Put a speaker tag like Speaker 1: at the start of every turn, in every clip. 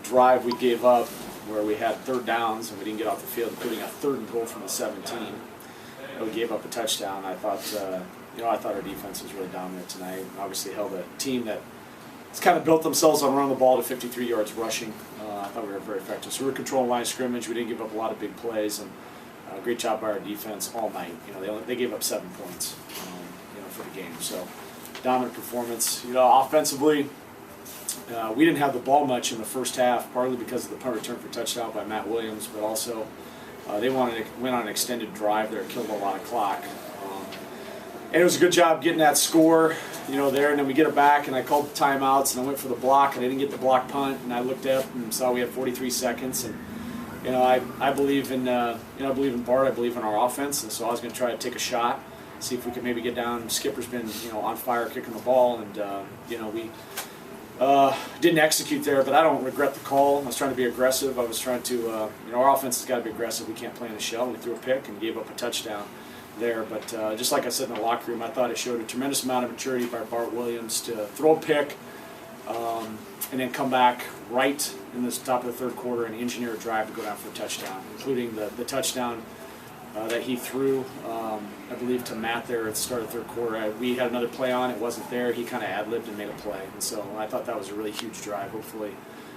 Speaker 1: drive we gave up where we had third downs and we didn't get off the field, including a 3rd and goal from the 17. We gave up a touchdown. I thought, I thought our defense was really dominant tonight. Obviously held a team that has kind of built themselves on running the ball to 53 yards rushing. I thought we were very effective. So we were controlling line of scrimmage. We didn't give up a lot of big plays, and great job by our defense all night. They gave up 7 points, for the game. So dominant performance. Offensively, we didn't have the ball much in the first half, partly because of the punt return for touchdown by Matt Williams, but also they went on an extended drive there, killed a lot of clock. And it was a good job getting that score, there, and then we get it back, and I called the timeouts, and I went for the block, and I didn't get the block punt, and I looked up and saw we had 43 seconds, and I believe in I believe in Bart, I believe in our offense, and so I was going to try to take a shot, see if we could maybe get down. Skipper's been on fire kicking the ball, and we didn't execute there, but I don't regret the call. I was trying to be aggressive. I was trying to our offense has got to be aggressive. We can't play in the shell. We threw a pick and gave up a touchdown there, but just like I said in the locker room, I thought it showed a tremendous amount of maturity by Bart Williams to throw a pick and then come back right in the top of the 3rd quarter and engineer a drive to go down for a touchdown, including the touchdown that he threw, I believe, to Matt there at the start of the 3rd quarter. We had another play on, it wasn't there. He kind of ad-libbed and made a play, and so I thought that was a really huge drive, hopefully,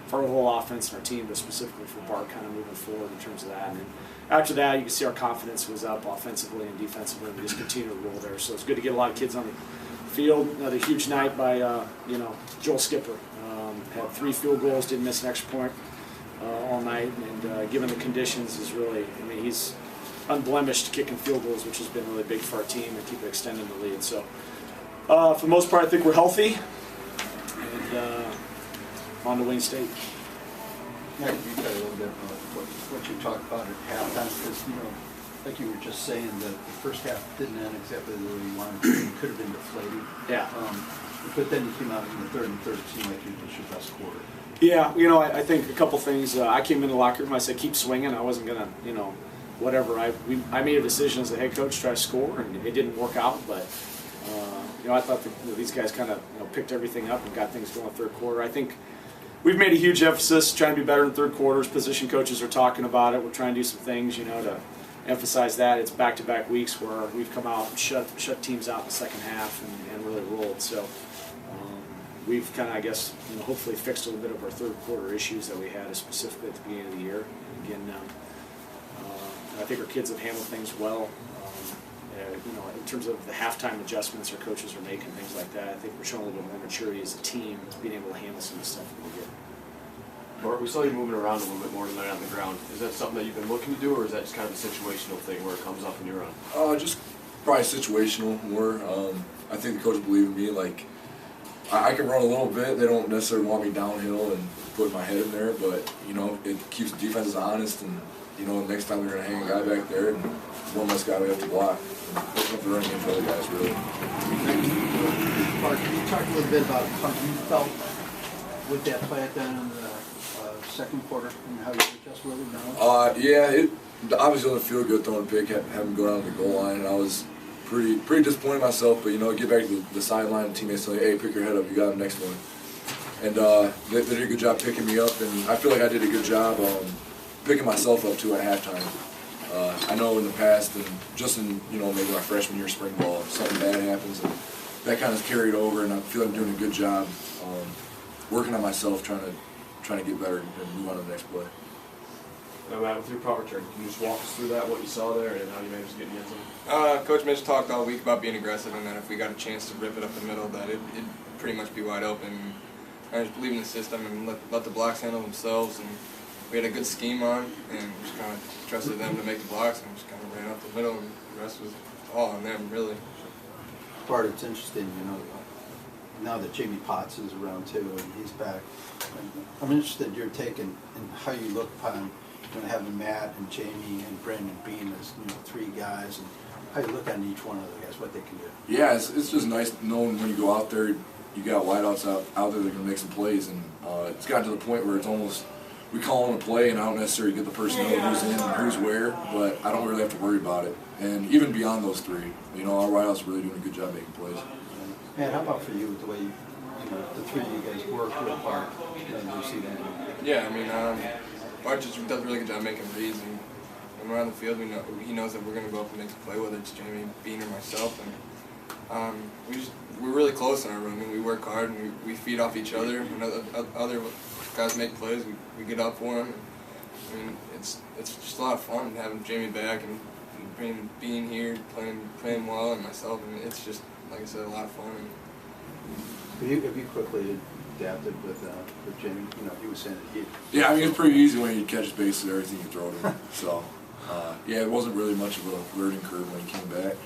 Speaker 1: for our whole offense and our team, but specifically for Bart kind of moving forward in terms of that. And after that, you can see our confidence was up offensively and defensively. We just continue to roll there. So it's good to get a lot of kids on the field. Another huge night by Joel Skipper. Had 3 field goals, didn't miss an extra point all night, and given the conditions, is really, he's unblemished kicking field goals, which has been really big for our team and keep extending the lead. So for the most part, I think we're healthy, and on to Wayne State.
Speaker 2: Yeah, you tell a little bit about what you talked about at halftime, because like you were just saying, that the first half didn't end exactly the way you wanted to. It could have been deflated.
Speaker 1: Yeah.
Speaker 2: But then you came out in the 3rd and 3rd, it seemed like it was your best quarter.
Speaker 1: Yeah, I think a couple things. I came in the locker room, I said keep swinging. I wasn't gonna, whatever. I made a decision as a head coach to try to score, and it didn't work out. But I thought these guys kind of picked everything up and got things going in the 3rd quarter. I think we've made a huge emphasis trying to be better in 3rd quarters. Position coaches are talking about it. We're trying to do some things, to emphasize that. It's back-to-back weeks where we've come out and shut teams out in the second half and really rolled. So we've kind of, I guess, hopefully fixed a little bit of our 3rd quarter issues that we had, specifically at the beginning of the year. Again, I think our kids have handled things well. In terms of the halftime adjustments our coaches are making, things like that, I think we're showing a little bit more maturity as a team, being able to handle some of the stuff we get.
Speaker 3: Bart, we saw you moving around a little bit more tonight on the ground. Is that something that you've been looking to do, or is that just kind of a situational thing where it comes up and you run?
Speaker 4: Just probably situational more. I think the coach believe in me. Like, I can run a little bit. They don't necessarily want me downhill and put my head in there, but it keeps the defenses honest. And next time they're gonna hang a guy back there, and one less guy we have to block. Open up the running game for other guys, really.
Speaker 2: Bart, can you talk a little bit about how you felt with that play at the end of the 2nd quarter, and how you adjust with it now?
Speaker 4: Yeah, it obviously doesn't feel good throwing a pick, having go down to the goal line, and I was pretty disappointed in myself. But get back to the sideline, and teammates say, "Hey, pick your head up. You got the next one." And they did a good job picking me up, and I feel like I did a good job picking myself up too at halftime. I know in the past, and just in maybe my freshman year spring ball, something bad happens, and that kind of carried over, and I feel like I'm doing a good job working on myself, trying to get better and move on to the next play.
Speaker 3: Now, Matt, with your punt return, can you just walk us through that, what you saw there, and how you managed to get in the end zone?
Speaker 5: Coach Mitch talked all week about being aggressive, and then if we got a chance to rip it up the middle, that it'd pretty much be wide open. I just believe in the system and let the blocks handle themselves. And we had a good scheme on, and just kind of trusted them to make the blocks, and just kind of ran up the middle, and the rest was all on them, really.
Speaker 2: Bart, it's interesting, now that Jamie Potts is around too, and he's back. I'm interested in your take and how you look upon having Matt and Jamie and Brandon Bean as 3 guys, and how you look on each one of the guys, what they can do.
Speaker 4: Yeah, it's just nice knowing when you go out there, you got wideouts out there that can make some plays, and it's gotten to the point where it's almost, we call on a play and I don't necessarily get the person to know who's in and who's where, but I don't really have to worry about it. And even beyond those 3, our wideouts are really doing a good job making plays.
Speaker 2: Man, how about for you, the way the three of you guys work real hard in your season.
Speaker 5: Yeah, I mean, Bart just does a really good job making reads, and when we're on the field, he knows that we're going to go up and make the play, whether it's Jamie, Bean, or myself. And we're really close in our room, and we work hard, and we feed off each other. When other guys make plays, we get up for them. I mean, it's just a lot of fun having Jamie back and bringing Bean here, playing well, and myself, and it's just, like I said, a lot of fun.
Speaker 2: Have you quickly adapted with Jamie? He was saying that he...
Speaker 4: Yeah, I mean, it's pretty easy when you catch base with everything you throw to him. So, yeah, it wasn't really much of a learning curve when he came back.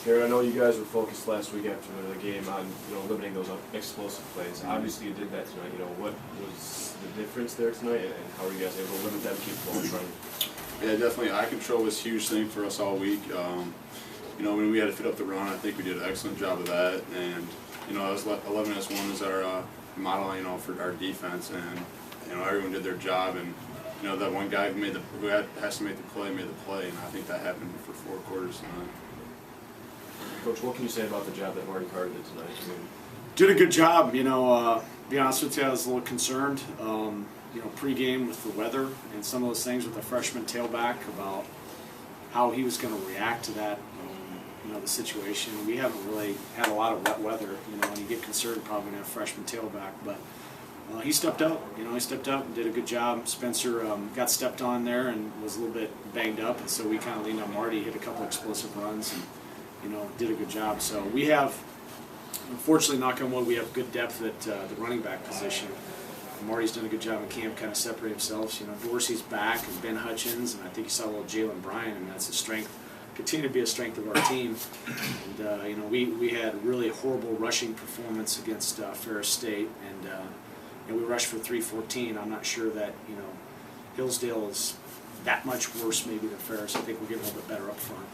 Speaker 3: Gary, I know you guys were focused last week after the game on limiting those explosive plays. Obviously, you did that tonight. What was the difference there tonight, and how were you guys able to limit that and keep the ball running?
Speaker 6: Yeah, definitely. Eye control was a huge thing for us all week. When we had to fit up the run, I think we did an excellent job of that. And as 11S1 is our model, for our defense, and everyone did their job. And that one guy who has to make the play made the play, and I think that happened for 4 quarters tonight.
Speaker 3: Coach, what can you say about the job that Marty Carter did tonight?
Speaker 1: Did a good job. Be honest with you, I was a little concerned. Pregame with the weather and some of those things with the freshman tailback about how he was going to react to that. The situation. We haven't really had a lot of wet weather. When you get concerned, probably going to have a freshman tailback, but he stepped up. He stepped up and did a good job. Spencer got stepped on there and was a little bit banged up, and so we kind of leaned on Marty, hit a couple explosive runs, and did a good job. So we have, unfortunately, knock on wood, we have good depth at the running back position. Marty's done a good job in camp, kind of separate himself. Dorsey's back, and Ben Hutchins, and I think you saw a little Jalen Bryan, and that's a strength. Continue to be a strength of our team. And we had a really horrible rushing performance against Ferris State, and we rushed for 314. I'm not sure that Hillsdale is that much worse maybe than Ferris. I think we're getting a little bit better up front,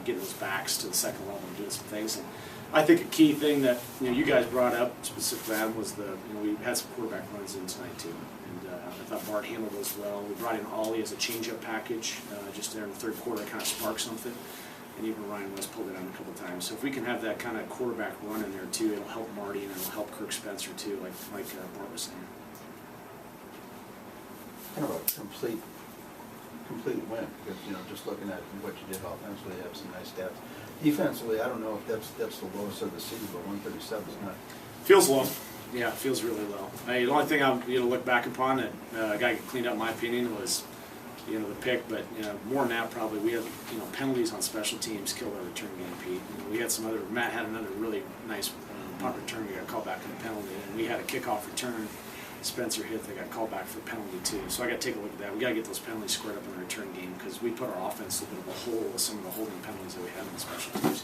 Speaker 1: getting those backs to the second level and doing some things. And I think a key thing that you guys brought up specifically, Adam, was we had some quarterback runs in tonight too. I thought Bart handled those well. We brought in Ollie as a change-up package just there in the third quarter to kind of spark something. And even Ryan West pulled it on a couple of times. So if we can have that kind of quarterback run in there too, it'll help Marty and it'll help Kirk Spencer too, like Bart was saying.
Speaker 2: Kind of a complete win because just looking at what you did offensively, you have some nice stats. Defensively, I don't know if that's the lowest of the season, but 137 is not.
Speaker 1: Feels low. Yeah, it feels really low. The only thing I'm look back upon that a guy cleaned up, in my opinion, was the pick. But more than that, probably we had penalties on special teams killed our return game, Pete. We had some other. Matt had another really nice punt return. We got called back in a penalty, and we had a kickoff return. Spencer hit. They got called back for a penalty too. So I got to take a look at that. We got to get those penalties squared up in the return game because we put our offense in a bit of a hole with some of the holding penalties that we had in the special teams.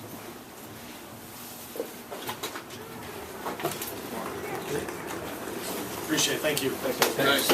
Speaker 1: Appreciate it. Thank you.
Speaker 3: Thanks.